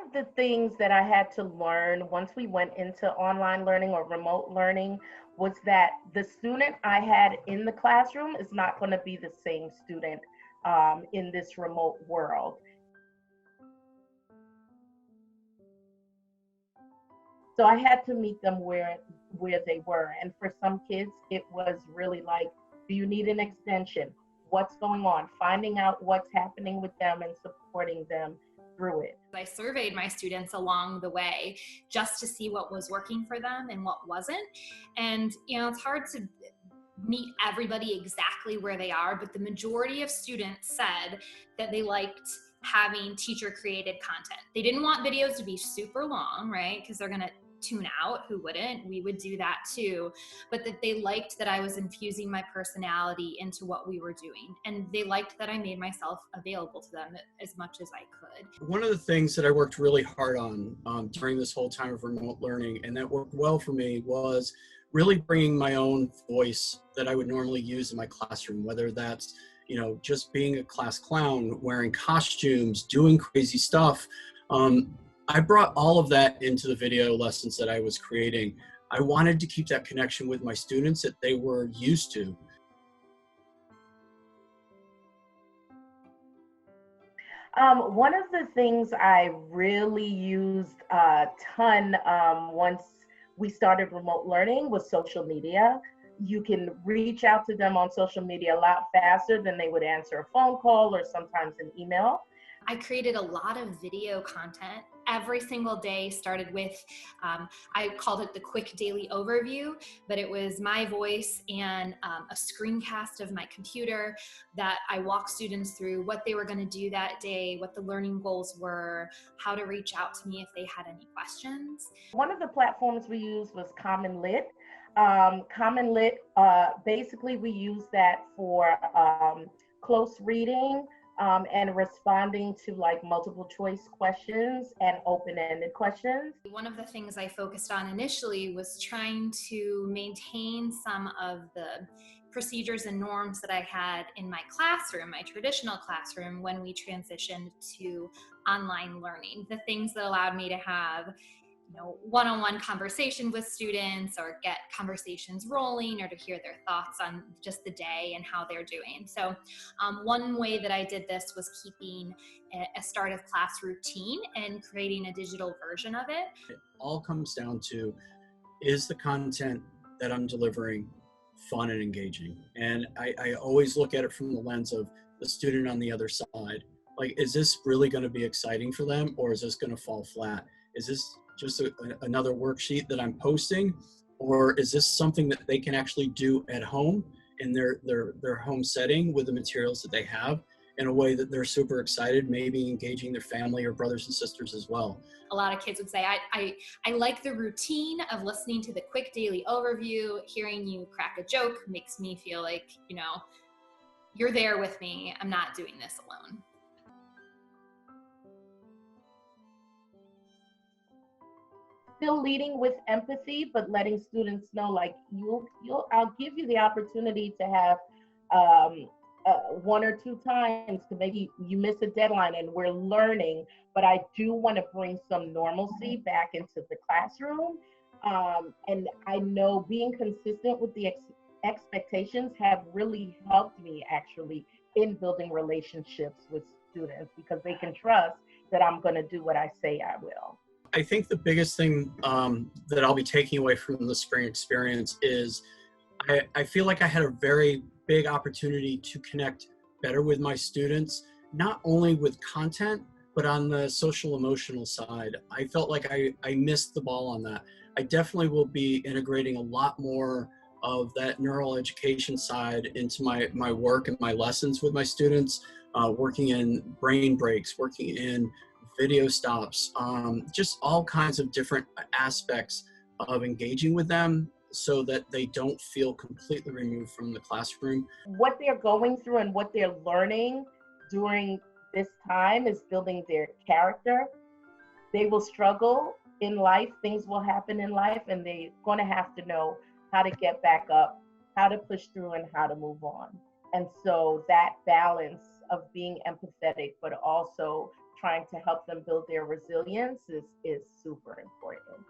of the things that I had to learn once we went into online learning or remote learning was that the student I had in the classroom is not going to be the same student in this remote world. So I had to meet them where they were. And for some kids, it was really like, do you need an extension? What's going on? Finding out what's happening with them and supporting them through it. I surveyed my students along the way just to see what was working for them and what wasn't. And, it's hard to meet everybody exactly where they are, but the majority of students said that they liked having teacher created content. They didn't want videos to be super long, right? Because they're going to tune out. Who wouldn't? We would do that too. But that they liked that I was infusing my personality into what we were doing. And they liked that I made myself available to them as much as I could. One of the things that I worked really hard on during this whole time of remote learning, and that worked well for me, was really bringing my own voice that I would normally use in my classroom, whether that's, just being a class clown, wearing costumes, doing crazy stuff. I brought all of that into the video lessons that I was creating. I wanted to keep that connection with my students that they were used to. One of the things I really used a ton once we started remote learning was social media. You can reach out to them on social media a lot faster than they would answer a phone call or sometimes an email. I created a lot of video content every single day. Started with, I called it the quick daily overview, but it was my voice and a screencast of my computer that I walked students through what they were going to do that day, what the learning goals were, how to reach out to me if they had any questions. One of the platforms we used was Common Lit. Common Lit, basically we use that for close reading, and responding to like multiple choice questions and open-ended questions. One of the things I focused on initially was trying to maintain some of the procedures and norms that I had in my classroom, my traditional classroom, when we transitioned to online learning. The things that allowed me to have one-on-one conversation with students or get conversations rolling or to hear their thoughts on just the day and how they're doing. So one way that I did this was keeping a start of class routine and creating a digital version of it. It all comes down to, is the content that I'm delivering fun and engaging? And I always look at it from the lens of the student on the other side. Like, is this really going to be exciting for them, or is this going to fall flat? Is this just another worksheet that I'm posting, or is this something that they can actually do at home in their home setting with the materials that they have in a way that they're super excited, maybe engaging their family or brothers and sisters as well? A lot of kids would say, I like the routine of listening to the quick daily overview. Hearing you crack a joke makes me feel like, you're there with me. I'm not doing this alone. Still leading with empathy, but letting students know, like, I'll give you the opportunity to have one or two times to maybe you miss a deadline and we're learning, but I do want to bring some normalcy back into the classroom. And I know being consistent with the expectations have really helped me actually in building relationships with students, because they can trust that I'm going to do what I say I will. I think the biggest thing that I'll be taking away from the spring experience is I feel like I had a very big opportunity to connect better with my students, not only with content, but on the social emotional side. I felt like I missed the ball on that. I definitely will be integrating a lot more of that neural education side into my work and my lessons with my students, working in brain breaks, working in video stops, just all kinds of different aspects of engaging with them so that they don't feel completely removed from the classroom. What they're going through and what they're learning during this time is building their character. They will struggle in life, things will happen in life, and they're going to have to know how to get back up, how to push through, and how to move on. And so that balance of being empathetic, but also trying to help them build their resilience is super important.